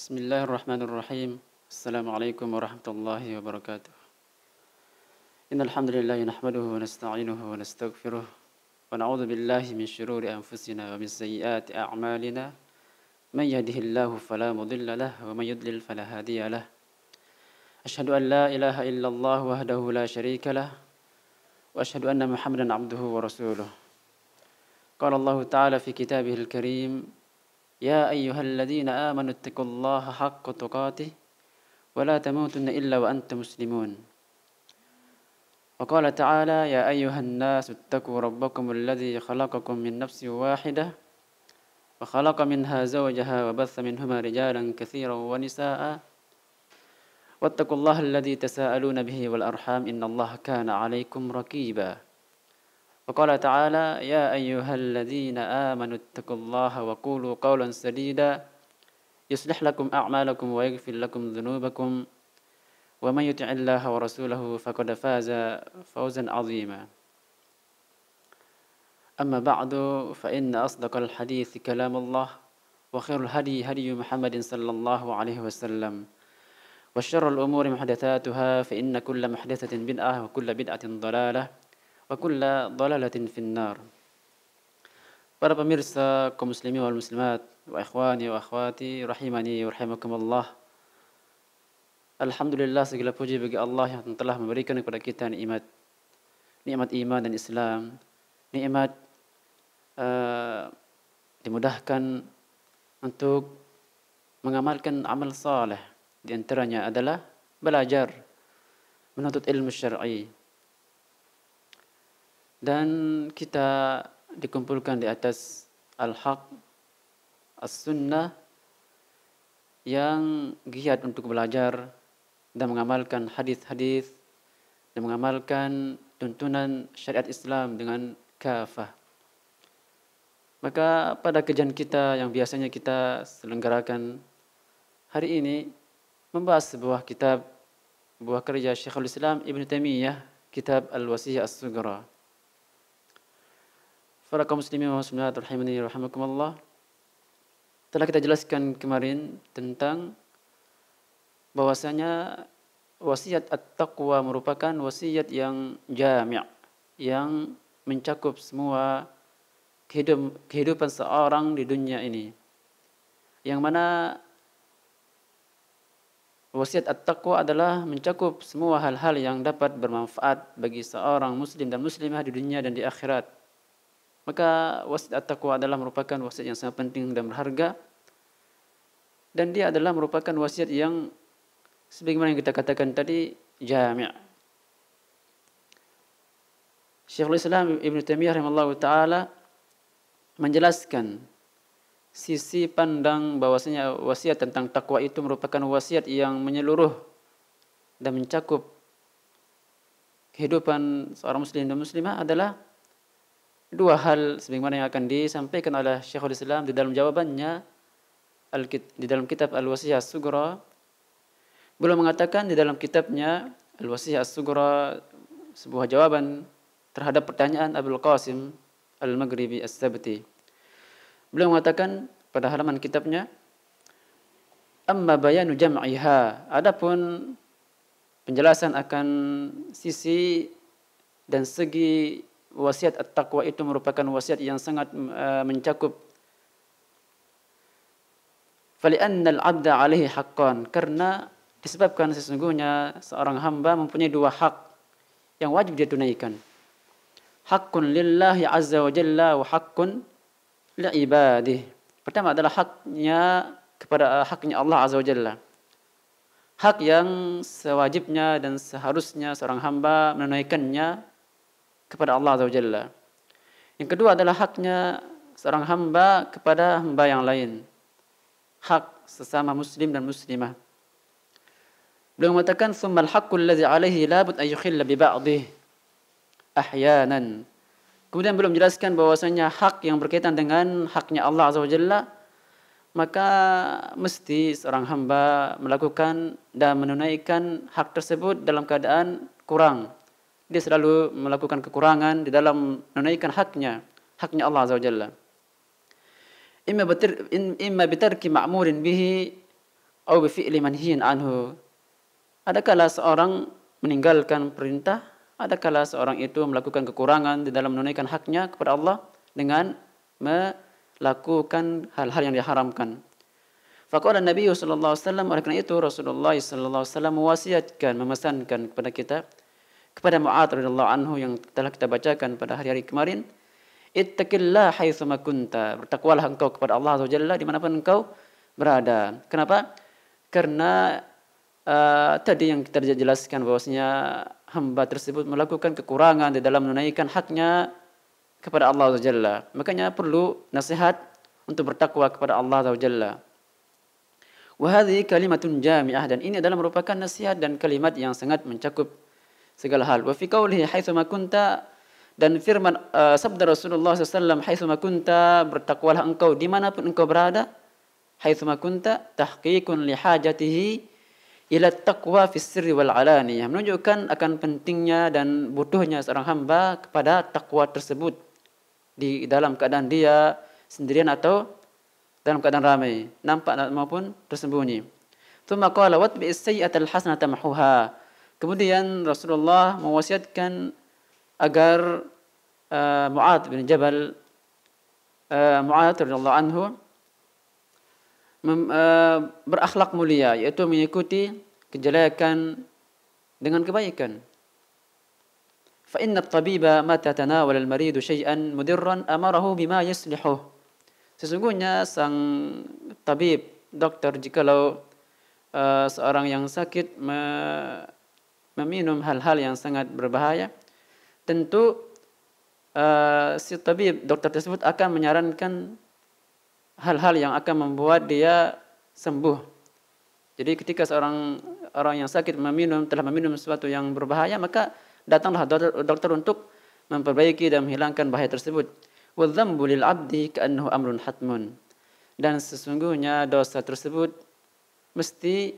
Bismillahirrahmanirrahim. Assalamualaikum warahmatullahi wabarakatuh. Innal hamdalillah nahmaduhu wa nasta'inuhu wa nastaghfiruh wa na'udzu billahi min shururi anfusina wa min sayyiati a'malina. Man yahdihillahu fala mudilla lahu wa man yudlil fala hadiya lahu. Asyhadu an la ilaha illallah wahdahu la syarika lahu wa asyhadu anna Muhammadan 'abduhu wa rasuluh. Qala Allah ta'ala fi kitabihil karim: يا أيها الذين آمنوا اتقوا الله حق تقاته ولا تموتن إلا وأنتم مسلمون. وقال تعالى: يا أيها الناس اتقوا ربكم الذي خلقكم من نفس واحدة وخلق منها زوجها وبث منهما رجالا كثيرا ونساء واتقوا الله الذي تساءلون به والأرحام إن الله كان عليكم رقيبا. وقال تعالى: يا أيها الذين آمنوا اتقوا الله وقولوا قولا سديدا يصلح لكم أعمالكم ويغفر لكم ذنوبكم ومن يطع الله ورسوله فقد فاز فوزا عظيما. أما بعد فإن أصدق الحديث كلام الله وخير الهدي هدي محمد صلى الله عليه وسلم وشر الأمور محدثاتها فإن كل محدثة بدعة وكل بدعة ضلالة wa kulla dhalalatin finnar. Para pemirsa kaum muslimin wal muslimat wa ikhwani wa akhwati rahimani wa rahimakumullah. Alhamdulillah, segala puji bagi Allah yang telah memberikan kepada kita nikmat iman dan Islam, nikmat dimudahkan untuk mengamalkan amal saleh, di antaranya adalah belajar menuntut ilmu syar'i. Dan kita dikumpulkan di atas al-haq, as-sunnah, yang giat untuk belajar dan mengamalkan hadis-hadis dan mengamalkan tuntunan syariat Islam dengan kafah. Maka pada kajian kita yang biasanya kita selenggarakan hari ini membahas sebuah kitab, buah karya Syekhul Islam Ibn Taimiyah, kitab Al-Wasiyah As-Sughra. Para kaum muslimin wa muslimat rahimani rahimakumullah, telah kita jelaskan kemarin tentang bahwasanya wasiat at-taqwa merupakan wasiat yang jami', yang mencakup semua kehidupan seorang di dunia ini. Yang mana wasiat at-taqwa adalah mencakup semua hal-hal yang dapat bermanfaat bagi seorang muslim dan muslimah di dunia dan di akhirat. Maka wasiat at-taqwa adalah merupakan wasiat yang sangat penting dan berharga, dan dia adalah merupakan wasiat yang sebagaimana yang kita katakan tadi jami'. Syekhul Islam Ibn Taimiyah rahimahullahu taala menjelaskan sisi pandang bahwasanya wasiat tentang takwa itu merupakan wasiat yang menyeluruh dan mencakup kehidupan seorang muslim dan muslimah adalah dua hal sebagaimana yang akan disampaikan oleh Syekhul Islam di dalam jawabannya di dalam kitab Al-Wasiyah As-Sughra. Beliau mengatakan di dalam kitabnya Al-Wasiyah As-Sughra sebuah jawaban terhadap pertanyaan Abul Qasim Al-Maghribi As-Sabti. Beliau mengatakan pada halaman kitabnya, amma bayanu jam'iha, adapun penjelasan akan sisi dan segi wasiat at-taqwa itu merupakan wasiat yang sangat mencakup. Fali'anna al-'abda 'alaihi haqqan, karena disebabkan sesungguhnya seorang hamba mempunyai dua hak yang wajib dia tunaikan. Haqqun lillahi 'azza wa jalla wa haqqun li'ibadihi. Pertama adalah haknya Allah 'azza wa jalla. Hak yang sewajibnya dan seharusnya seorang hamba menunaikannya kepada Allah Azza wa Jalla. Yang kedua adalah haknya seorang hamba kepada hamba yang lain. Hak sesama muslim dan muslimah. Beliau mengatakan tsummal haqqul ladzi 'alaihi la bud an yukhilla bi ba'dih ahyanan. Kemudian beliau menjelaskan bahwasanya hak yang berkaitan dengan haknya Allah Azza wa Jalla, maka mesti seorang hamba melakukan dan menunaikan hak tersebut dalam keadaan kurang. Dia selalu melakukan kekurangan di dalam menunaikan haknya Allah Azza wa Jalla. Imma bitarki ma'murin bihi au bi fi'li manhiyin anhu. Adakala seorang meninggalkan perintah, adakala seorang itu melakukan kekurangan di dalam menunaikan haknya kepada Allah dengan melakukan hal-hal yang diharamkan. Faqala Nabi sallallahu alaihi wasallam, oleh kerana itu Rasulullah sallallahu alaihi wasallam mewasiatkan, memesankan kepada kita, kepada Mu'adz radhiyallahu anhu yang telah kita bacakan pada hari-hari kemarin, ittaqillah haitsu ma kunta, bertakwalah engkau kepada Allah Azza wa Jalla dimanapun engkau berada. Kenapa? Karena tadi yang kita jelaskan bahwasanya hamba tersebut melakukan kekurangan di dalam menunaikan haknya kepada Allah Azza wa Jalla. Makanya perlu nasihat untuk bertakwa kepada Allah Azza wa Jalla. Wa hadhihi kalimatun jami'ah, dan ini adalah merupakan nasihat dan kalimat yang sangat mencakup segala hal. Wa fi qawlihi haitsu ma kunta, dan firman sabda Rasulullah SAW, haitsu ma kunta, bertakwalah engkau dimanapun engkau berada. Haitsu ma kunta tahqiqun li hajatihi ila taqwa fi sirri wal alaniyah, menunjukkan akan pentingnya dan butuhnya seorang hamba kepada takwa tersebut di dalam keadaan dia sendirian atau dalam keadaan ramai, nampak maupun tersembunyi. Tsumma qala watbi as-sayyi'ata al-hasanata mahuha. Kemudian Rasulullah mewasiatkan agar Mu'adz bin Jabal, Mu'adz radhiyallahu anhu, berakhlak mulia, yaitu mengikuti kejelekan dengan kebaikan. Fa inna at-tabiba mata tanawala al-maridu syai'an mudirran amarahu bima yuslihuh. Sesungguhnya sang tabib, dokter, jikalau seorang yang sakit meminum hal-hal yang sangat berbahaya, tentu si tabib, dokter tersebut akan menyarankan hal-hal yang akan membuat dia sembuh. Jadi ketika seorang orang yang sakit telah meminum sesuatu yang berbahaya, maka datanglah dokter untuk memperbaiki dan menghilangkan bahaya tersebut. Wa dzambu lil 'abdi ka'annahu amrun hatmun. Dan sesungguhnya dosa tersebut mesti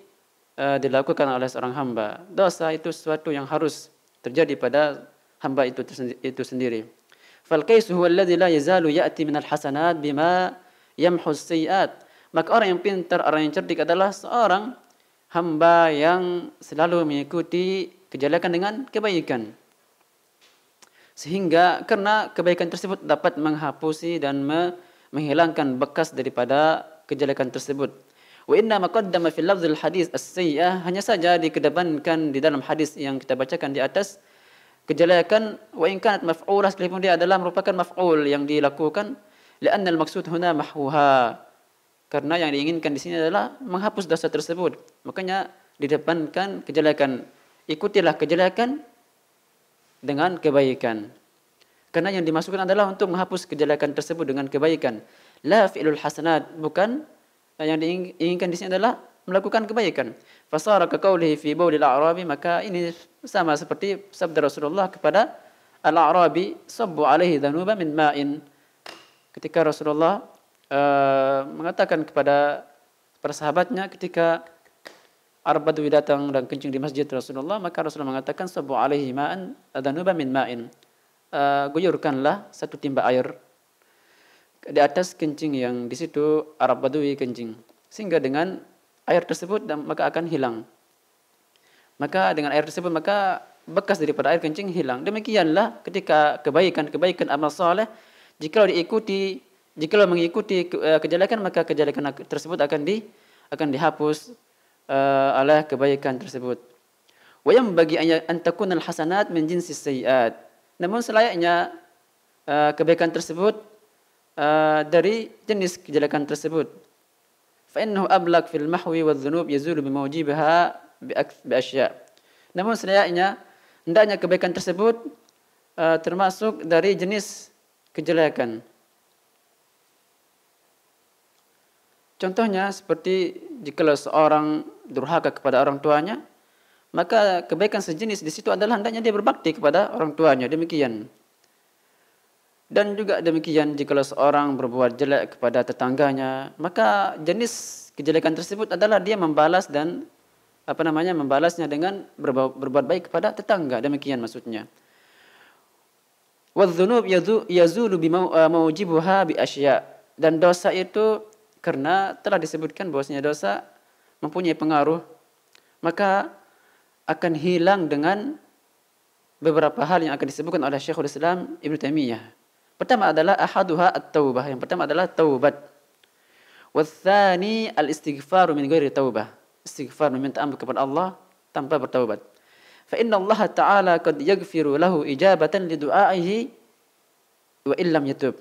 dilakukan oleh seorang hamba. Dosa itu sesuatu yang harus terjadi pada hamba itu sendiri. Fal qaisu huwa alladhi la yazalu ya'ti minal hasanat bima yamhu as-sayyi'at. Maka orang yang pintar, orang yang cerdik adalah seorang hamba yang selalu mengikuti kejelekan dengan kebaikan. Sehingga karena kebaikan tersebut dapat menghapusi dan menghilangkan bekas daripada kejelekan tersebut. Wa inna ma qaddama fil lafzil hadis as-sayyi'ah, hanya saja dikedepankan di dalam hadis yang kita bacakan di atas kejelekan, wa in kanat maf'ulah, sekalipun dia adalah merupakan maf'ul yang dilakukan, li'anna al-maqsud huna mahwuha, karena yang diinginkan di sini adalah menghapus dosa tersebut. Makanya didepankan kejelekan. Ikutilah kejelekan dengan kebaikan. Karena yang dimasukkan adalah untuk menghapus kejelekan tersebut dengan kebaikan. La fi'lul hasanat, bukan yang diinginkan di sini adalah melakukan kebaikan. Fasara ka qaulihi fi baulil a'rabi, maka ini sama seperti sabda Rasulullah kepada al-a'rabi, sabbu alaihi dhanuba min ma'in. Ketika Rasulullah mengatakan kepada para sahabatnya ketika Arab Badui datang dan kencing di masjid Rasulullah, maka Rasulullah mengatakan sabbu alaihi ma'an dhanuba min ma'in. Guyurkanlah satu timba air di atas kencing yang di situ Arab Badui kencing, sehingga dengan air tersebut maka akan hilang. Maka dengan air tersebut maka bekas daripada air kencing hilang. Demikianlah ketika kebaikan amal soleh, jikalau mengikuti kejelekan, maka kejelekan tersebut akan dihapus oleh kebaikan tersebut. Wa yanbaghi an takuna al-hasanat min jinsi as-sayyi'at. Namun selayaknya kebaikan tersebut dari jenis kejelekan tersebut. Fa innahu ablaq fil mahwi wadh-dhunub yazulu bimawjibiha bi asya'. Namun selayaknya hendaknya kebaikan tersebut termasuk dari jenis kejelekan. Contohnya seperti jika seorang durhaka kepada orang tuanya, maka kebaikan sejenis di situ adalah hendaknya dia berbakti kepada orang tuanya, demikian. Dan juga demikian jika seorang berbuat jelek kepada tetangganya, maka jenis kejelekan tersebut adalah dia membalas dan membalasnya dengan berbuat baik kepada tetangga, demikian maksudnya. Wadh-dhunub yazulu bimawjibuha bi asya'. Dan dosa itu karena telah disebutkan bahwasanya dosa mempunyai pengaruh, maka akan hilang dengan beberapa hal yang akan disebutkan oleh Syekhul Islam Ibn Taimiyah. Pertama adalah ahaduha at-taubah. Yang pertama adalah taubat. Wathani al-istighfaru min ghairi taubah. Istighfar meminta ampun kepada Allah tanpa bertaubat. Fa inna Allah Ta'ala qad yaghfiru lahu ijabatan li du'aihi wa illam yatub.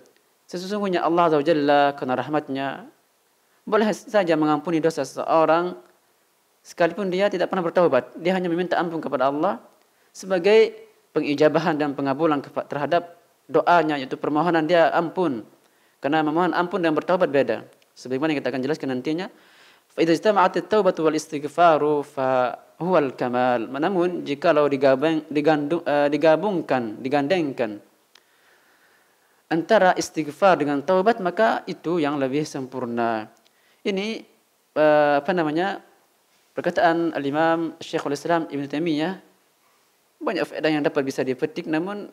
Sesungguhnya Allah Azza wa Jalla karena rahmatnya boleh saja mengampuni dosa seseorang sekalipun dia tidak pernah bertaubat. Dia hanya meminta ampun kepada Allah sebagai pengijabahan dan pengabulan terhadap doanya, yaitu permohonan dia ampun. Karena memohon ampun dan bertaubat beda. Sebagaimana kita akan jelaskan nantinya. Fa idza ijtama'at at-taubatu wal istighfaru fa huwal kamal. Namun jikalau digandengkan antara istighfar dengan taubat, maka itu yang lebih sempurna. Ini perkataan al-Imam Syekhul Islam Ibn Taimiyah. Banyak faedah yang dapat bisa dipetik, namun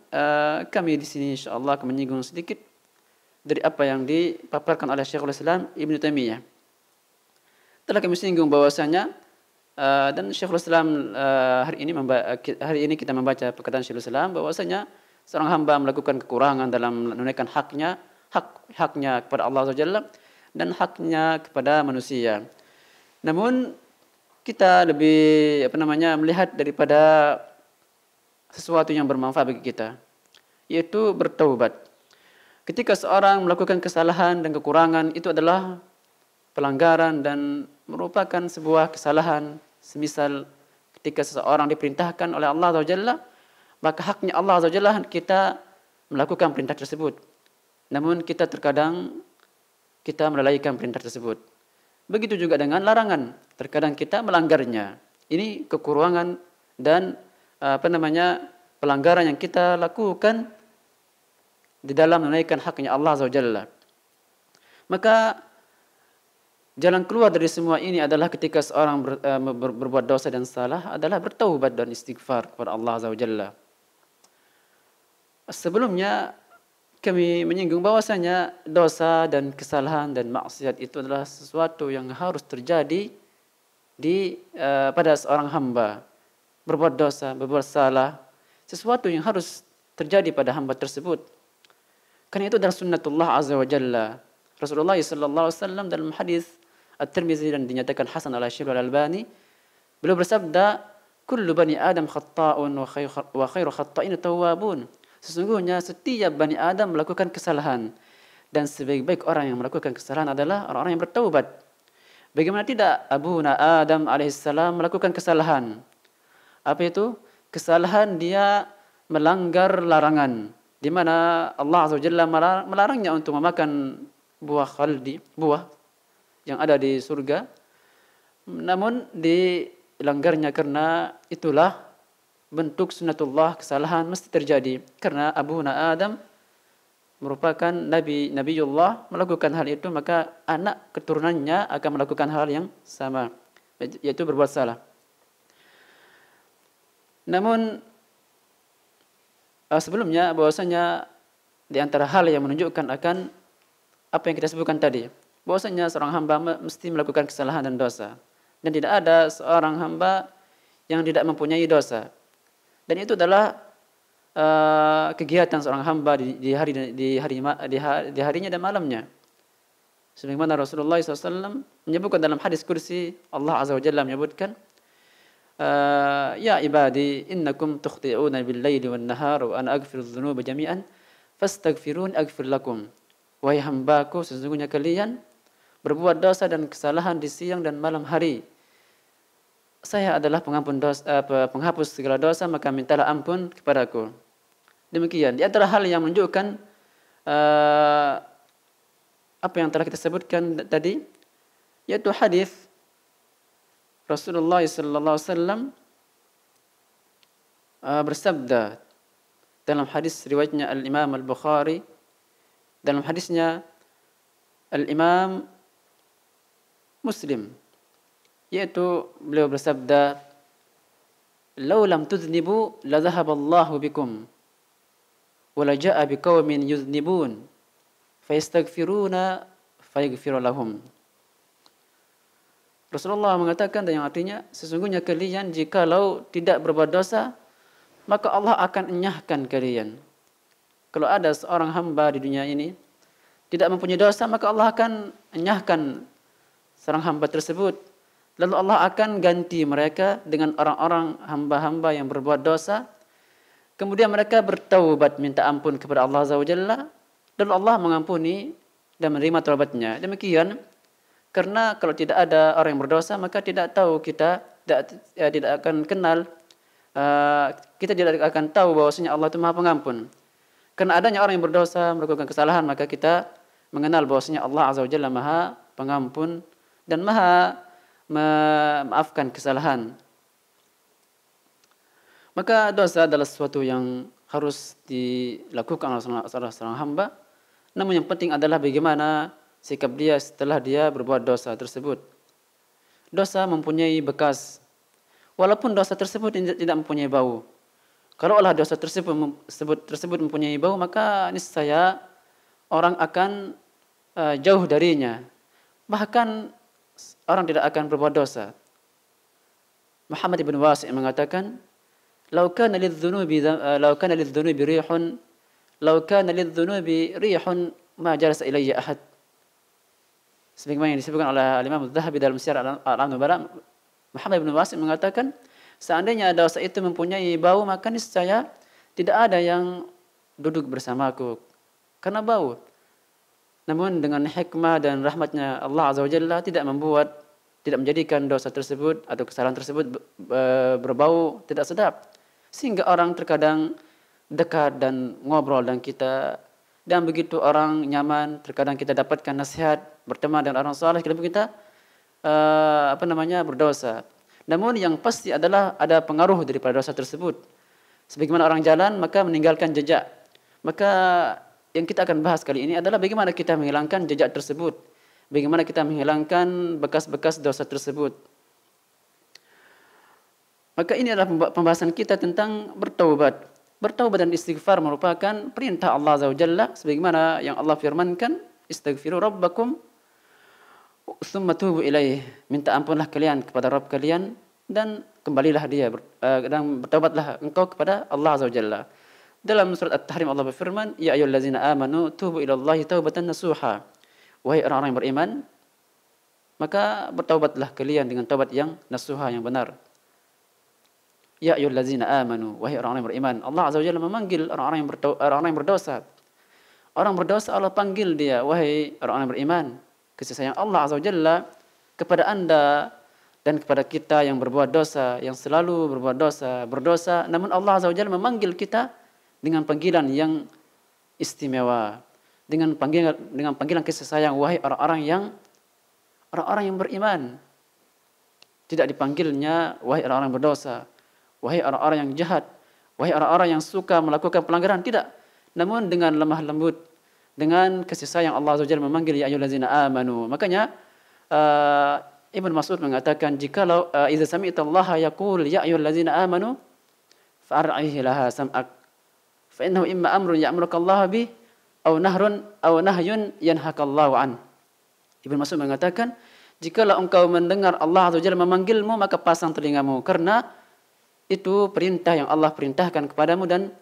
kami di sini insya-Allah akan menyinggung sedikit dari apa yang dipaparkan oleh Syekhul Islam Ibn Taimiyah. Telah kami singgung bahwasanya dan Syekhul Islam hari ini kita membaca perkataan Syekhul Islam bahwasanya seorang hamba melakukan kekurangan dalam menunaikan haknya kepada Allah Azza wa Jalla dan haknya kepada manusia. Namun kita lebih melihat daripada sesuatu yang bermanfaat bagi kita, yaitu bertaubat. Ketika seorang melakukan kesalahan dan kekurangan, itu adalah pelanggaran dan merupakan sebuah kesalahan. Semisal ketika seseorang diperintahkan oleh Allah Azza wa Jalla, maka haknya Allah Azza wa Jalla kita melakukan perintah tersebut. Namun terkadang kita melalaikan perintah tersebut. Begitu juga dengan larangan, terkadang kita melanggarnya. Ini kekurangan dan pelanggaran yang kita lakukan di dalam menunaikan haknya Allah Azza wa Jalla. Maka jalan keluar dari semua ini adalah ketika seorang berbuat dosa dan salah adalah bertaubat dan istighfar kepada Allah Azza wa Jalla. Sebelumnya kami menyinggung bahwasanya dosa dan kesalahan dan maksiat itu adalah sesuatu yang harus terjadi pada seorang hamba. Berbuat dosa, berbuat salah, sesuatu yang harus terjadi pada hamba tersebut. Karena itu adalah sunnatullah Azza wa Jalla. Rasulullah sallallahu alaihi wasallam dalam hadis At-Tirmizi dan dinyatakan hasan oleh Syekh Al-Albani, beliau bersabda, "Kullu bani Adam khata'un wa khairu khata'in tawwabun." Sesungguhnya setiap bani Adam melakukan kesalahan dan sebaik-baik orang yang melakukan kesalahan adalah orang-orang yang bertaubat. Bagaimana tidak Abuna Adam alaihissalam melakukan kesalahan? Apa itu? Kesalahan dia melanggar larangan, di mana Allah Azza wa Jalla melarangnya untuk memakan buah khaldi, buah yang ada di surga. Namun dilanggarnya karena itulah bentuk sunnatullah, kesalahan mesti terjadi. Karena Abuna Adam merupakan Nabiullah melakukan hal itu, maka anak keturunannya akan melakukan hal yang sama, yaitu berbuat salah. Namun sebelumnya bahwasanya di antara hal yang menunjukkan akan apa yang kita sebutkan tadi, bahwasanya seorang hamba mesti melakukan kesalahan dan dosa, dan tidak ada seorang hamba yang tidak mempunyai dosa. Dan itu adalah kegiatan seorang hamba di harinya dan malamnya. Sebagaimana Rasulullah SAW menyebutkan dalam hadis kursi, Allah Azza wa Jalla menyebutkan, "Ya ibadi, innakum tukhti'una bil-laili wan-nahar wa ana aghfiru dzunuba jami'an, fastaghfirun aghfir lakum." Wahai hambaku, sesungguhnya kalian berbuat dosa dan kesalahan di siang dan malam hari. Saya adalah penghapus segala dosa, maka mintalah ampun kepadaku. Demikian. Di antara hal yang menunjukkan apa yang telah kita sebutkan tadi, yaitu hadis Rasulullah sallallahu alaihi wasallam bersabda dalam hadis riwayatnya Al-Imam Al-Bukhari, dalam hadisnya Al-Imam Muslim, yaitu beliau bersabda, "Lau lam tudhnibu la dhahaballahu bikum wa la jaa'a biqaumin yudhnibun fayastaghfiruna fayaghfir lahum." Rasulullah mengatakan yang artinya sesungguhnya kalian jikalau tidak berbuat dosa, maka Allah akan enyahkan kalian. Kalau ada seorang hamba di dunia ini tidak mempunyai dosa, maka Allah akan enyahkan seorang hamba tersebut. Lalu Allah akan ganti mereka dengan orang-orang hamba-hamba yang berbuat dosa. Kemudian mereka bertaubat minta ampun kepada Allah Azza wa Jalla. Lalu Allah mengampuni dan menerima taubatnya. Demikian, karena kalau tidak ada orang yang berdosa, maka tidak tahu kita, tidak akan kenal, kita tidak akan tahu bahwasanya Allah itu Maha Pengampun. Karena adanya orang yang berdosa, melakukan kesalahan, maka kita mengenal bahwasanya Allah Azza wa Jalla Maha Pengampun dan Maha memaafkan kesalahan. Maka dosa adalah sesuatu yang harus dilakukan oleh seorang hamba. Namun yang penting adalah bagaimana sikap dia setelah dia berbuat dosa tersebut. Dosa mempunyai bekas, walaupun dosa tersebut tidak mempunyai bau. Kalau Allah dosa tersebut mempunyai bau, maka niscaya orang akan jauh darinya. Bahkan orang tidak akan berbuat dosa. Muhammad ibn Wasi' mengatakan, "Lau kana lidz-dzunubi rihun, lau kana lidz-dzunubi rihun ma jalasa ilayya ahad." Sebagaimana yang disebutkan oleh Imam Az-Zahabi dalam Syiar Al-Nubala, Muhammad ibn Wasi' mengatakan, seandainya dosa itu mempunyai bau, maka niscaya tidak ada yang duduk bersamaku karena bau. Namun dengan hikmah dan rahmatnya Allah Azza wa Jalla tidak menjadikan dosa tersebut atau kesalahan tersebut berbau tidak sedap. Sehingga orang terkadang dekat dan ngobrol dengan kita, dan begitu orang nyaman, terkadang kita dapatkan nasihat, berteman dengan orang saleh, kalau kita berdosa. Namun yang pasti adalah ada pengaruh daripada dosa tersebut. Sebagaimana orang jalan maka meninggalkan jejak. Maka yang kita akan bahas kali ini adalah bagaimana kita menghilangkan jejak tersebut. Bagaimana kita menghilangkan bekas-bekas dosa tersebut. Maka ini adalah pembahasan kita tentang bertaubat. Bertaubat dan istighfar merupakan perintah Allah Azza wa Jalla. Sebagaimana yang Allah firmankan, istaghfiru rabbakum tsumma tubu ilaih. Minta ampunlah kalian kepada Rabb kalian dan kembalilah dia dan bertaubatlah engkau kepada Allah Azza wa Jalla. Dalam surat At-Tahrim Allah berfirman, ya ayyuhallazina amanu tubu ilallahi taubatan nasuha. Wahai orang-orang yang beriman, maka bertaubatlah kalian dengan taubat yang nasuha, yang benar. Ya ayyuhallazina amanu, wahai orang-orang yang beriman. Allah Azza wa Jalla memanggil orang-orang yang berdosa. Orang berdosa Allah panggil dia, wahai orang-orang yang beriman. Kasih sayang Allah Azza wa Jalla kepada anda dan kepada kita yang berbuat dosa, yang selalu berbuat berdosa. Namun Allah Azza wa Jalla memanggil kita dengan panggilan yang istimewa, dengan panggilan kasih sayang, wahai orang-orang yang beriman. Tidak dipanggilnya wahai orang-orang yang berdosa, wahai orang-orang yang jahat, wahai orang-orang yang suka melakukan pelanggaran, tidak. Namun dengan lemah lembut, dengan kasih sayang Allah Azza wa Jalla memanggil ya ayyuhallazina amanu. Makanya Ibn Mas'ud mengatakan, jikalau idza sami'ta Allah yaqul ya ayyuhallazina amanu fa'ar'ihi laha sam'ak fa innahu imma amrun ya'muruka Allah bih aw nahyun yanhaka Allah an. Ibn Mas'ud mengatakan, jikalau engkau mendengar Allah Azza wa Jalla memanggilmu, maka pasang telingamu, karena itu perintah yang Allah perintahkan kepadamu dan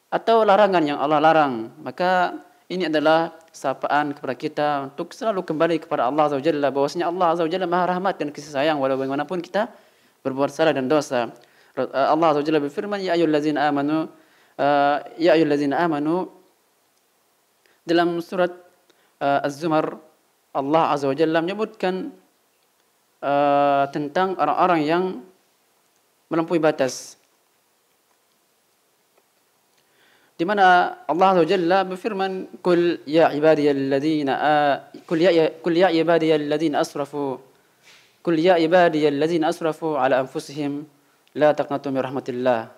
atau larangan yang Allah larang. Maka ini adalah sapaan kepada kita untuk selalu kembali kepada Allah Azza wa Jalla, bahwasanya Allah Azza wa Jalla Maha Rahmat dan kasih sayang walau bagaimanapun kita berbuat salah dan dosa. Allah Azza wa Jalla berfirman, ya ayyuhallazina amanu dalam surat Az-Zumar. Allah Azza wa Jalla menyebutkan tentang orang-orang yang melampaui batas, di mana Allah Azza wa Jalla berfirman, "Qul ya ibadiyalladzina asrafu ala anfusihim la taqnatu min rahmatillah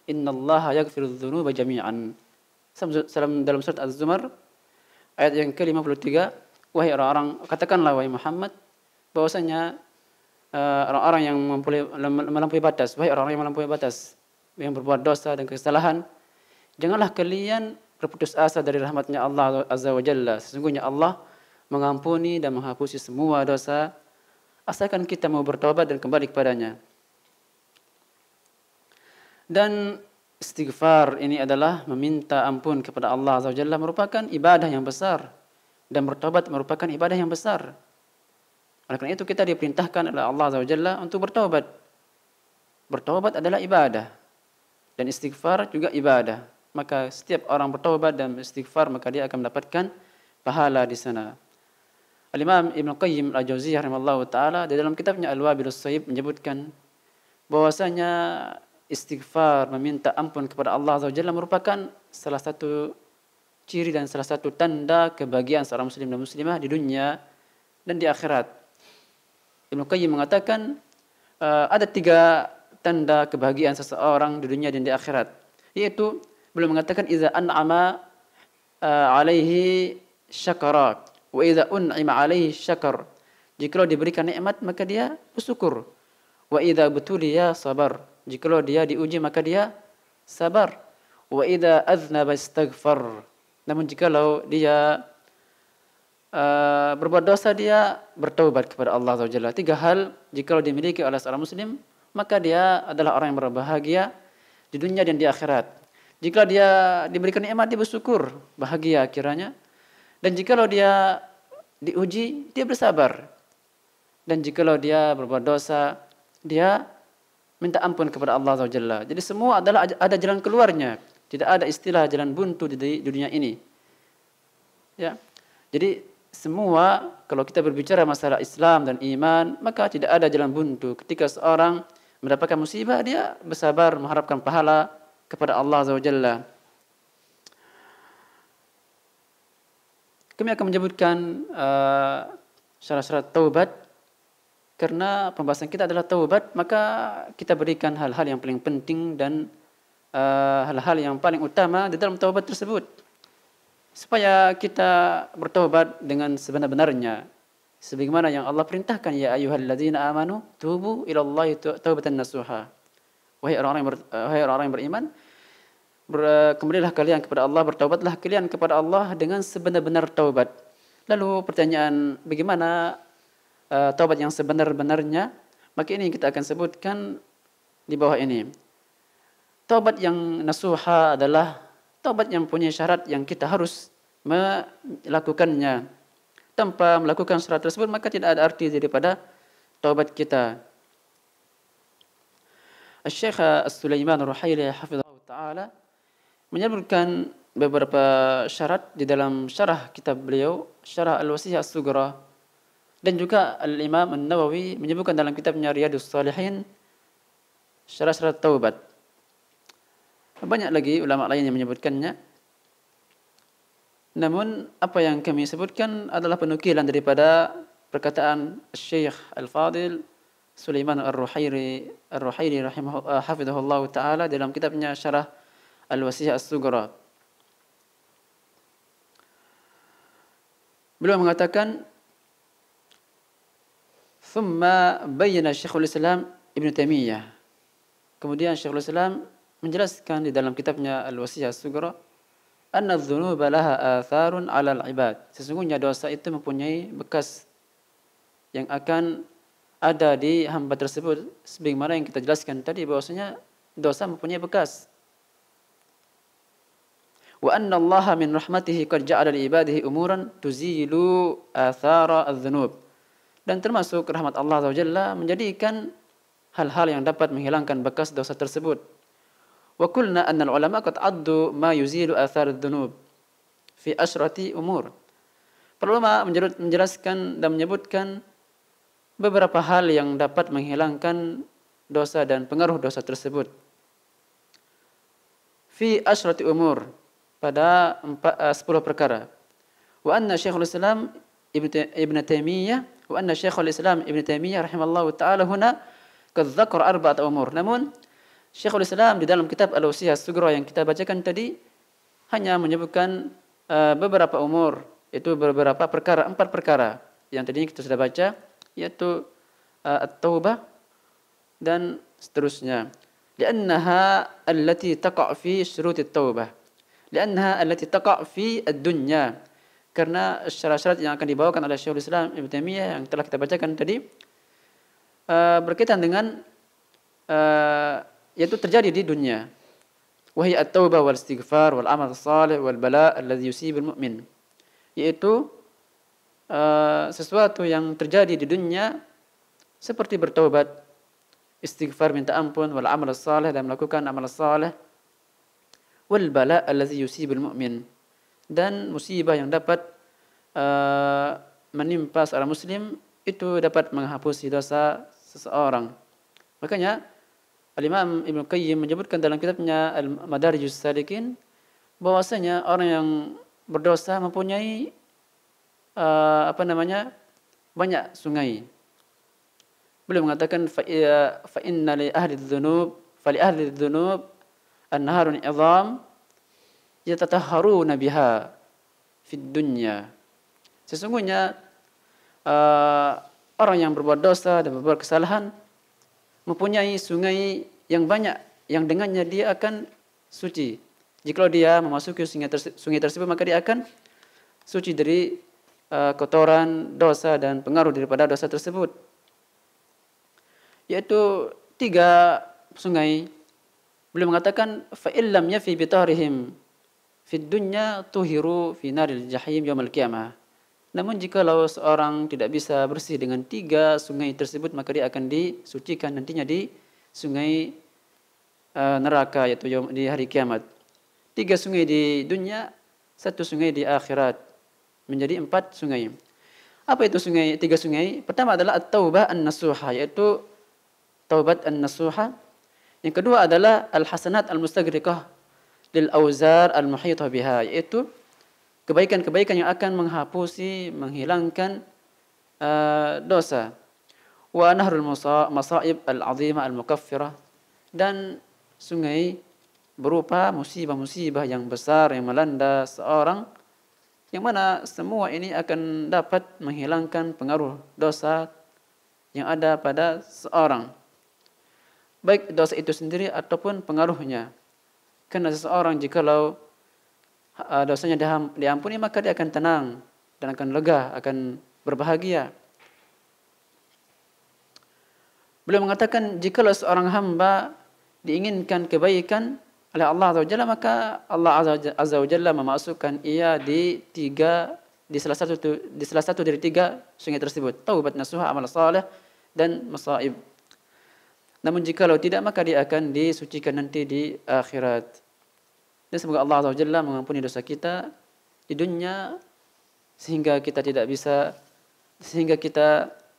innallaha yaghfirudz dzunuba jami'an." Dalam surat Az-Zumar ayat yang ke-53, wahai orang-orang, katakanlah wahai Muhammad bahwasanya orang-orang yang melampaui batas, wahai orang-orang yang melampaui batas, yang berbuat dosa dan kesalahan, janganlah kalian berputus asa dari rahmatnya Allah Azza wa Jalla. Sesungguhnya Allah mengampuni dan menghapusi semua dosa. asalkan kita mau bertaubat dan kembali kepadanya. Dan istighfar ini adalah meminta ampun kepada Allah Azza wa Jalla merupakan ibadah yang besar, dan bertaubat merupakan ibadah yang besar. Oleh karena itu kita diperintahkan oleh Allah Azza wa Jalla untuk bertaubat. Bertaubat adalah ibadah, dan istighfar juga ibadah. Maka setiap orang bertaubat dan istighfar, maka dia akan mendapatkan pahala di sana. Al-Imam Ibn Qayyim Al-Jauziyah rahimahullah ta'ala di dalam kitabnya Al-Wabilus Sayyib menyebutkan bahwasanya istighfar, meminta ampun kepada Allah Azza wa Jalla merupakan salah satu ciri dan salah satu tanda kebahagiaan seorang muslim dan muslimah di dunia dan di akhirat. Ibn Qayyim mengatakan ada 3 tanda kebahagiaan seseorang di dunia dan di akhirat, yaitu beliau mengatakan idza an'ama alaihi syakara wa idza un'ima alaihi syakar. Jikalau diberikan nikmat maka dia bersyukur. Wa idza butuliya sabar. Jikalau dia diuji maka dia sabar. Wa idza aznaba istaghfar. Namun jikalau dia berbuat dosa dia bertaubat kepada Allah Azza wa Jalla. 3 hal jikalau dimiliki oleh seorang muslim, maka dia adalah orang yang berbahagia di dunia dan di akhirat. Jika dia diberikan nikmat, dia bersyukur, bahagia kiranya. Dan jikalau dia diuji, dia bersabar. Dan jikalau dia berbuat dosa, dia minta ampun kepada Allah Azza wa Jalla. Jadi semua adalah ada jalan keluarnya. Tidak ada istilah jalan buntu di dunia ini. Ya. Jadi semua kalau kita berbicara masalah Islam dan iman, maka tidak ada jalan buntu. Ketika seorang mendapatkan musibah, dia bersabar mengharapkan pahala kepada Allah Azza wa Jalla. Kami akan menyebutkan syarat-syarat taubat karena pembahasan kita adalah taubat, maka kita berikan hal-hal yang paling penting dan hal-hal yang paling utama di dalam taubat tersebut supaya kita bertaubat dengan sebenar-benarnya sebagaimana yang Allah perintahkan, ya ayyuhalladzina amanu tubu ilallahi taubatan nasuha. Wahai orang-orang yang beriman, kembalilah kalian kepada Allah, bertaubatlah kalian kepada Allah dengan sebenar-benar taubat. Lalu pertanyaan, bagaimana taubat yang sebenar-benarnya? Maka ini kita akan sebutkan di bawah ini. Taubat yang nasuha adalah taubat yang punya syarat yang kita harus melakukannya. Tanpa melakukan syarat tersebut, maka tidak ada arti daripada taubat kita. Syekh As-Sulaiman Ar-Ruhaili hafizahullah ta'ala menyebutkan beberapa syarat di dalam syarah kitab beliau, Syarah Al-Wasiyah As-Sughra, dan juga Al-Imam An-Nawawi menyebutkan dalam kitabnya Riyadhus Shalihin syarat-syarat taubat. Banyak lagi ulama lain yang menyebutkannya. Namun apa yang kami sebutkan adalah penukilan daripada perkataan Syekh Al-Fadil Sulaiman Ar-Ruhaili hafizahullah ta'ala dalam kitabnya Syarah Al-Wasiyah As-Sughra. Beliau mengatakan, "Thumma bayyana Syekhul Islam Ibn Taimiyah." Kemudian Syekhul Islam menjelaskan di dalam kitabnya Al-Wasiyah As-Sughra, "Anna adz-dzunuba laha atharun 'alal 'ibad." Sesungguhnya dosa itu mempunyai bekas yang akan ada di hamba tersebut, sebagaimana yang kita jelaskan tadi bahwasanya dosa mempunyai bekas. Wa anna Allah min rahmatihi qad ja'ala li ibadihi umuran tuzilu athara adz-dzunub. Dan termasuk rahmat Allah Azza wa Jalla menjadikan hal-hal yang dapat menghilangkan bekas dosa tersebut. Wa qulna anna al-ulama qad addu ma yuzilu athar adz-dzunub fi asyrati umur. Para ulama menjelaskan dan menyebutkan beberapa hal yang dapat menghilangkan dosa dan pengaruh dosa tersebut. Fi asyrati umur, pada 10 perkara. Wa anna Syekhul Islam Ibn Taimiyah rahimallahu ta'ala huna qad dzakara 4 umur. Namun Syekhul Islam di dalam kitab Al-Wasiyah As-Sughra yang kita bacakan tadi hanya menyebutkan beberapa umur, itu beberapa perkara, 4 perkara yang tadinya kita sudah baca, yaitu at-taubah dan seterusnya. Li'annaha allati taqa' fi syurut at-taubah. Li'annaha allati taqa' fi ad-dunya. Karena syarat-syarat yang akan dibawakan oleh Syekhul Islam Ibnu Taimiyah yang telah kita bacakan tadi berkaitan dengan yaitu terjadi di dunia. Wa hiya at-taubah wal istighfar wal amal salih wal bala alladhi yusibul mu'min. Yaitu sesuatu yang terjadi di dunia seperti bertaubat, istighfar minta ampun, wal amal salih dan melakukan amal salih, wal bala alladhi yusibul mu'min, dan musibah yang dapat menimpa seorang muslim itu dapat menghapusi dosa seseorang. Makanya Al-Imam Ibnu Qayyim menyebutkan dalam kitabnya Al-Madarijus Salikin bahwasanya orang yang berdosa mempunyai banyak sungai. Beliau mengatakan fa inna li ahli dzunub an-naharun 'idham yatatahharuna biha fid dunya. Sesungguhnya orang yang berbuat dosa dan berbuat kesalahan mempunyai sungai yang banyak yang dengannya dia akan suci. Jikalau dia memasuki sungai tersebut maka dia akan suci dari kotoran dosa dan pengaruh daripada dosa tersebut. Yaitu 3 sungai. Beliau mengatakan fa illam yafi bi tahrihim fid dunya tuhiru fi naril jahim yaumil qiyamah. Namun jikalau seorang tidak bisa bersih dengan 3 sungai tersebut maka dia akan disucikan nantinya di sungai neraka, yaitu di hari kiamat. 3 sungai di dunia, 1 sungai di akhirat, menjadi 4 sungai. Apa itu 3 sungai? Pertama adalah at-taubah an-nasuha, yaitu taubat an-nasuha. Yang kedua adalah al-hasanat al-mustaghriqah lil auzar al-muhitah biha, yaitu kebaikan-kebaikan yang akan menghapusi, menghilangkan dosa. Wa nahrul masaib al-'azimah al-mukaffirah, dan sungai berupa musibah-musibah yang besar yang melanda seorang, yang mana semua ini akan dapat menghilangkan pengaruh dosa yang ada pada seorang, baik dosa itu sendiri ataupun pengaruhnya. Karena seseorang jikalau dosanya diampuni maka dia akan tenang dan akan lega, akan berbahagia. Beliau mengatakan jikalau seorang hamba diinginkan kebaikan oleh Allah Azza wa Jalla, maka Allah Azza wa Jalla memasukkan ia di salah satu dari 3 sungai tersebut, taubat nasuha, amal saleh, dan masaib. Namun jikalau tidak maka dia akan disucikan nanti di akhirat. Dan semoga Allah Azza wa Jalla mengampuni dosa kita di dunia sehingga kita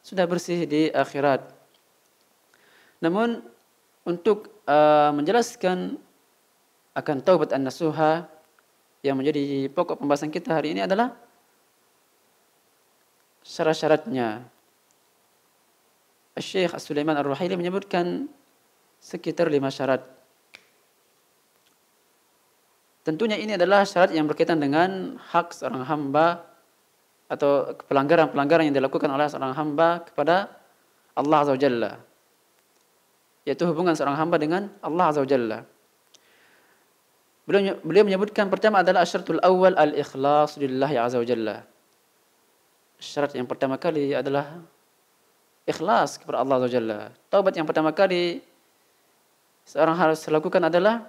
sudah bersih di akhirat. Namun untuk menjelaskan akan taubat an-nasuha yang menjadi pokok pembahasan kita hari ini adalah syarat-syaratnya. Syekh As-Sulaiman Ar-Ruhaili menyebutkan sekitar 5 syarat. Tentunya ini adalah syarat yang berkaitan dengan hak seorang hamba atau pelanggaran-pelanggaran yang dilakukan oleh seorang hamba kepada Allah Azza wa Jalla, yaitu hubungan seorang hamba dengan Allah Azza wa Jalla. Beliau menyebutkan pertama adalah asyaratul awal al-ikhlas lillahi Azza wa Jalla. Syarat yang pertama kali adalah ikhlas kepada Allah Azza wa Jalla. Taubat yang pertama kali seorang harus lakukan adalah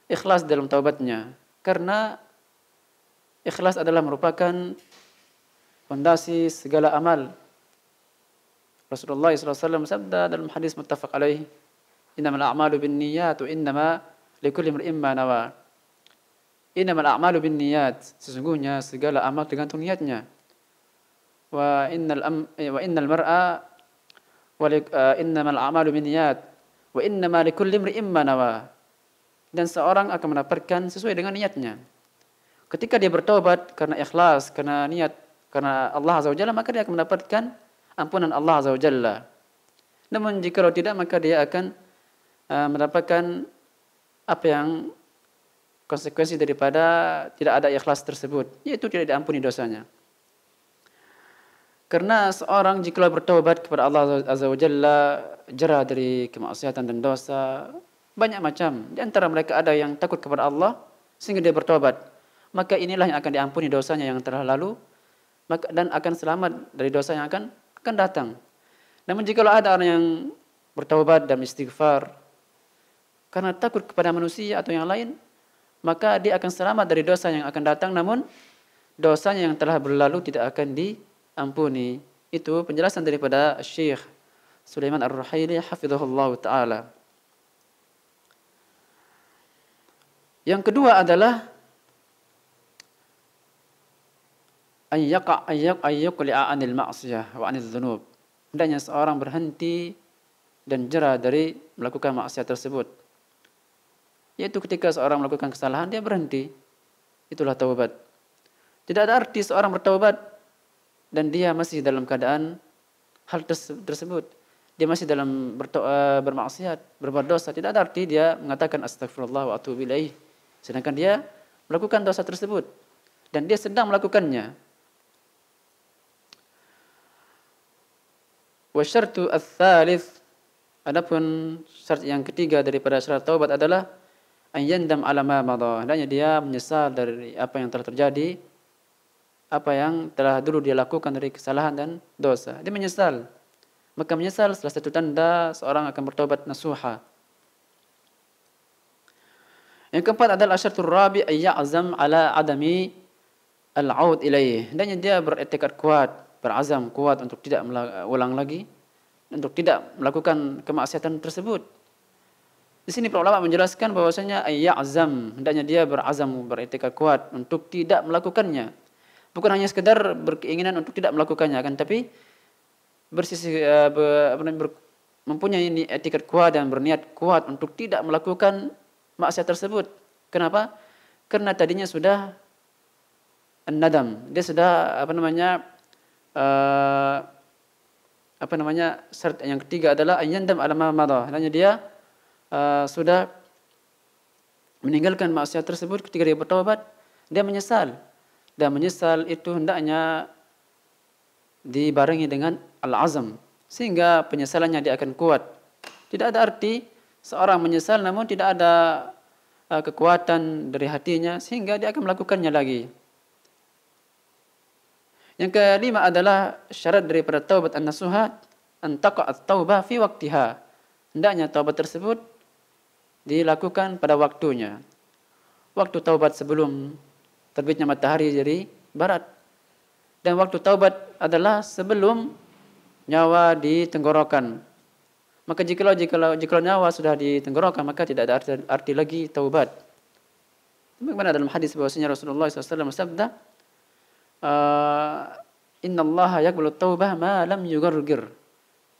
ikhlas dalam taubatnya, karena ikhlas adalah merupakan fondasi segala amal. Rasulullah SAW sabda dalam hadis muttafaq alaih, innamal a'malu binniyat wa innama likulli imrin ma nawa. Innamal a'malu binniyat, sesungguhnya segala amal tergantung niatnya. Wa innal mar'a innamal a'malu binniyat wa innama likulli imrin ma nawa. Dan seorang akan mendapatkan sesuai dengan niatnya. Ketika dia bertaubat karena ikhlas, karena niat, karena Allah Azza wa Jalla, maka dia akan mendapatkan ampunan Allah Azza wa Jalla. Namun jikalau tidak, maka dia akan mendapatkan apa yang konsekuensi daripada tidak ada ikhlas tersebut, yaitu tidak diampuni dosanya. Karena seorang jikalau bertaubat kepada Allah Azza wa Jalla, jerah dari kemaksiatan dan dosa, banyak macam. Di antara mereka ada yang takut kepada Allah sehingga dia bertobat. Maka inilah yang akan diampuni dosanya yang telah lalu dan akan selamat dari dosa yang akan datang. Namun jika ada orang yang bertaubat dan istighfar karena takut kepada manusia atau yang lain, maka dia akan selamat dari dosa yang akan datang, namun dosanya yang telah berlalu tidak akan diampuni. Itu penjelasan daripada Syekh Sulaiman Ar-Ruhaili hafizahullah taala. Yang kedua adalah ayyuqli'a 'anil ma'siyah wa 'anil dzunub. Hendaknya seorang berhenti dan jera dari melakukan maksiat tersebut. Yaitu ketika seorang melakukan kesalahan dia berhenti. Itulah taubat. Tidak ada arti seorang bertaubat dan dia masih dalam keadaan hal tersebut. Dia masih dalam bermaksiat, berbuat dosa. Tidak ada arti dia mengatakan astagfirullah wa atubu ilaih. Sedangkan dia melakukan dosa tersebut dan dia sedang melakukannya. Wa syartu ats-tsalits, adapun syarat yang ketiga daripada syarat taubat adalah ayyandam ala ma madha. Hendaknya dia menyesal dari apa yang telah terjadi, apa yang telah dulu dia lakukan dari kesalahan dan dosa. Dia menyesal. Maka menyesal salah satu tanda seorang akan bertaubat nasuha. Yang keempat adalah syaratul rabi' ayya'zam ala adami al-'aud ilaih. Hendaknya dia bertekad kuat, berazam kuat untuk tidak ulang lagi, untuk tidak melakukan kemaksiatan tersebut. Di sini para ulama menjelaskan bahwasanya ayya'zam, hendaknya dia berazam, bertekad kuat untuk tidak melakukannya. Bukan hanya sekedar berkeinginan untuk tidak melakukannya, kan, tapi mempunyai etikat kuat dan berniat kuat untuk tidak melakukan maksiat tersebut. Kenapa? Karena tadinya sudah an-nadam. Dia sudah syarat yang ketiga adalah ayyandam ala ma madha. Hanya dia sudah meninggalkan maksiat tersebut ketika dia bertaubat, dia menyesal. Dan menyesal itu hendaknya dibarengi dengan al-azam, sehingga penyesalannya dia akan kuat. Tidak ada arti seorang menyesal namun tidak ada kekuatan dari hatinya sehingga dia akan melakukannya lagi. Yang kelima adalah syarat daripada taubat an-nasuha an taqa'at taubah fi waqtiha. Hendaknya taubat tersebut dilakukan pada waktunya. Waktu taubat sebelum terbitnya matahari dari barat. Dan waktu taubat adalah sebelum nyawa di tenggorokan. Maka jikalau nyawa sudah di tenggorokan, maka tidak ada arti lagi taubat. Bagaimana dalam hadis bahwasanya Rasulullah SAW bersabda, Inna Allah yaqbalu taubah ma lam yughargir.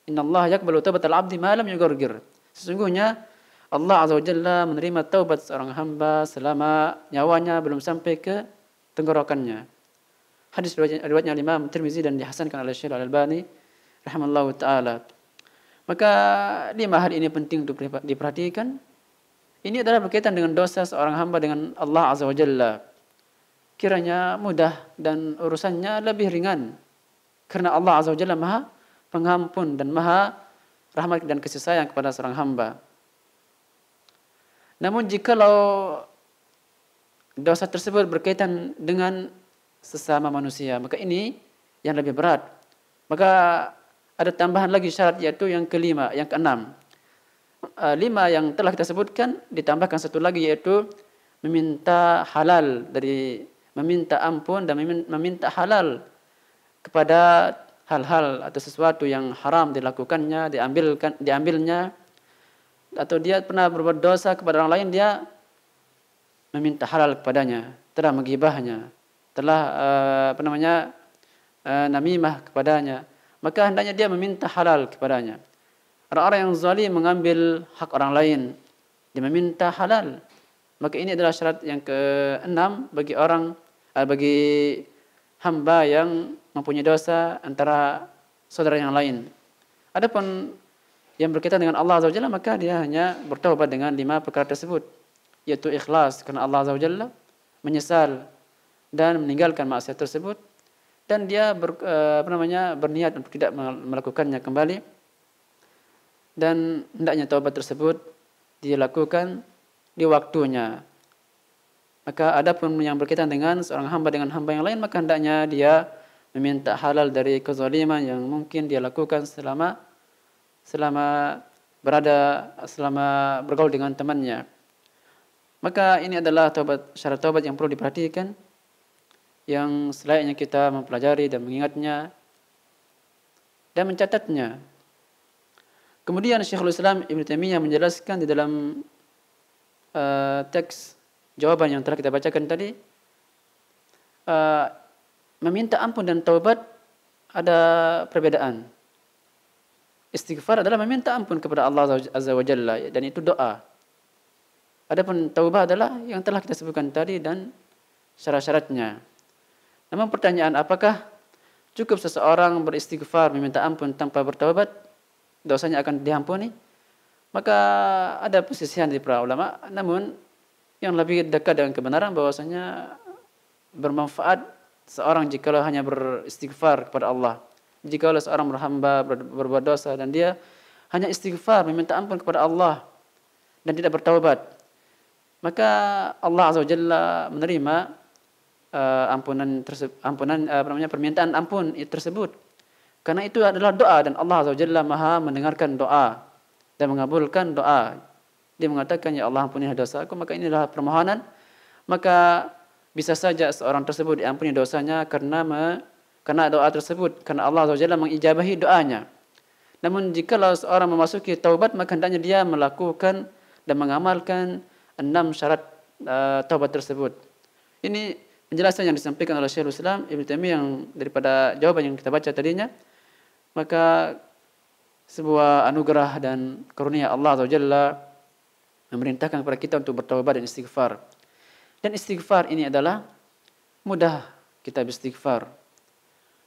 Inna Allah yaqbalu taubatal abdi ma lam yughargir. Sesungguhnya Allah Azza wa Jalla menerima taubat seorang hamba selama nyawanya belum sampai ke tenggorokannya. Hadis riwayatnya Imam Tirmizi dan dihasankan oleh Syekh Al-Albani rahimallahu taala. Maka 5 hal ini penting untuk diperhatikan. Ini adalah berkaitan dengan dosa seorang hamba dengan Allah Azza wa Jalla. Kiranya mudah dan urusannya lebih ringan. Karena Allah Azza wa Jalla Maha Pengampun dan Maha Rahmat dan kasih sayang kepada seorang hamba. Namun jikalau dosa tersebut berkaitan dengan sesama manusia, maka ini yang lebih berat. Maka ada tambahan lagi syarat, yaitu yang kelima, yang keenam. 5 yang telah kita sebutkan, ditambahkan satu lagi, yaitu meminta halal, dari meminta ampun dan meminta halal kepada hal-hal atau sesuatu yang haram dilakukannya, diambilnya, atau dia pernah berbuat dosa kepada orang lain, dia meminta halal kepadanya, telah menggibahnya, telah namimah kepadanya, maka hendaknya dia meminta halal kepadanya. Orang-orang yang zalim mengambil hak orang lain, dia meminta halal. Maka ini adalah syarat yang keenam bagi hamba yang mempunyai dosa antara saudara yang lain. Adapun yang berkaitan dengan Allah Azza wa Jalla, maka dia hanya bertaubat dengan 5 perkara tersebut, yaitu ikhlas karena Allah Azza wa Jalla, menyesal dan meninggalkan maksiat tersebut, dan dia berniat untuk tidak melakukannya kembali, dan hendaknya taubat tersebut dilakukan di waktunya. Maka adapun yang berkaitan dengan seorang hamba dengan hamba yang lain, maka hendaknya dia meminta halal dari kezaliman yang mungkin dia lakukan selama selama bergaul dengan temannya. Maka ini adalah syarat taubat yang perlu diperhatikan, yang selayaknya kita mempelajari dan mengingatnya dan mencatatnya. Kemudian Syekhul Islam Ibn Taimiyah menjelaskan di dalam teks jawaban yang telah kita bacakan tadi, meminta ampun dan taubat ada perbedaan. Istighfar adalah meminta ampun kepada Allah Azza wa Jalla, dan itu doa. Adapun taubat adalah yang telah kita sebutkan tadi dan syarat-syaratnya. Namun pertanyaan, apakah cukup seseorang beristighfar meminta ampun tanpa bertaubat, dosanya akan diampuni? Maka ada persisihan di para ulama, namun yang lebih dekat dengan kebenaran bahwasanya bermanfaat seorang jikalau hanya beristighfar kepada Allah. Jikalau seorang berhamba berbuat dosa dan dia hanya istighfar meminta ampun kepada Allah dan tidak bertaubat, maka Allah Azza wa Jalla menerima permintaan ampun tersebut, karena itu adalah doa, dan Allah Azza wa Jalla Maha mendengarkan doa dan mengabulkan doa. Dia mengatakan, ya Allah ampunilah dosaku, maka inilah permohonan, maka bisa saja seorang tersebut diampuni dosanya karena doa tersebut, karena Allah Azza wa Jalla mengijabahi doanya. Namun jikalau seorang memasuki taubat, maka hendaknya dia melakukan dan mengamalkan 6 syarat taubat tersebut. Ini penjelasan yang disampaikan oleh Syekhul Islam Ibn Taimiyah yang daripada jawaban yang kita baca tadinya. Maka sebuah anugerah dan karunia Allah Azza wa Jalla memerintahkan kepada kita untuk bertaubat dan istighfar. Dan istighfar ini adalah mudah kita beristighfar.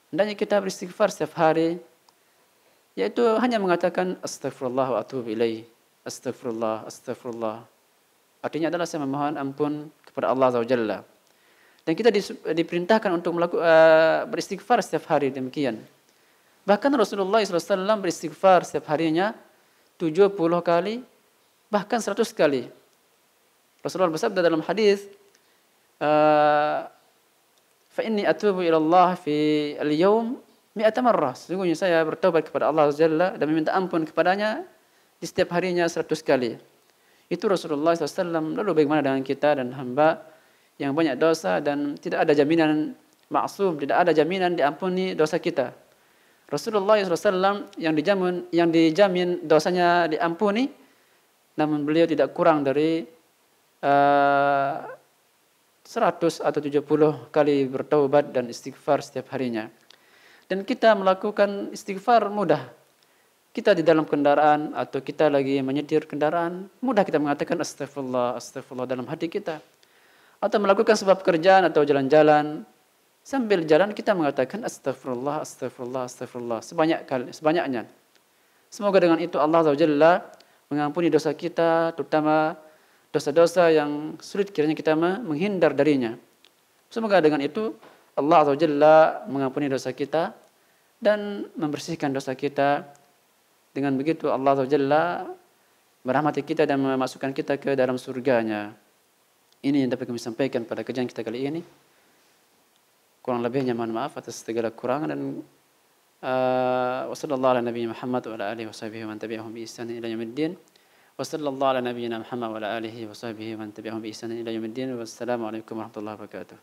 Hendaknya kita beristighfar setiap hari, yaitu hanya mengatakan astagfirullah wa atubu ilaih. Astagfirullah, astagfirullah. Artinya adalah saya memohon ampun kepada Allah Azza wa Jalla. Dan kita diperintahkan untuk beristighfar setiap hari demikian. Bahkan Rasulullah SAW beristighfar setiap harinya 70 kali, bahkan 100 kali. Rasulullah bersabda dalam hadis, fa inni atubu ila Allah fi al-yawm 100 marrah. Sesungguhnya saya bertaubat kepada Allah Azza wa Jalla dan meminta ampun kepadanya di setiap harinya 100 kali. Itu Rasulullah SAW. Lalu bagaimana dengan kita dan hamba yang banyak dosa dan tidak ada jaminan maksum, tidak ada jaminan diampuni dosa kita. Rasulullah SAW yang dijamin dosanya diampuni, namun beliau tidak kurang dari 100 atau 70 kali bertaubat dan istighfar setiap harinya. Dan kita melakukan istighfar mudah. Kita di dalam kendaraan atau kita lagi menyetir kendaraan, mudah kita mengatakan astagfirullah, astagfirullah dalam hati kita. Atau melakukan sebuah pekerjaan atau jalan-jalan, sambil jalan kita mengatakan astagfirullah, astagfirullah, astagfirullah sebanyaknya. Semoga dengan itu Allah Azza wa Jalla mengampuni dosa kita, terutama dosa-dosa yang sulit kiranya kita menghindar darinya. Semoga dengan itu Allah Azza wa Jalla mengampuni dosa kita dan membersihkan dosa kita. Dengan begitu Allah Azza wa Jalla merahmati kita dan memasukkan kita ke dalam surganya. Ini yang dapat kami sampaikan pada kajian kita kali ini. Kurang lebihnya mohon maaf atas segala kekurangan, dan wasallallahu ala nabiyina Muhammad wa ala alihi washabihi wa man tabi'ahum bi ihsan ila yaumiddin. Wasallallahu ala nabiyyina Muhammad wa ala alihi washabihi wa man tabi'ahum bi ihsan ila yaumiddin. Wassalamu alaikum warahmatullahi wabarakatuh.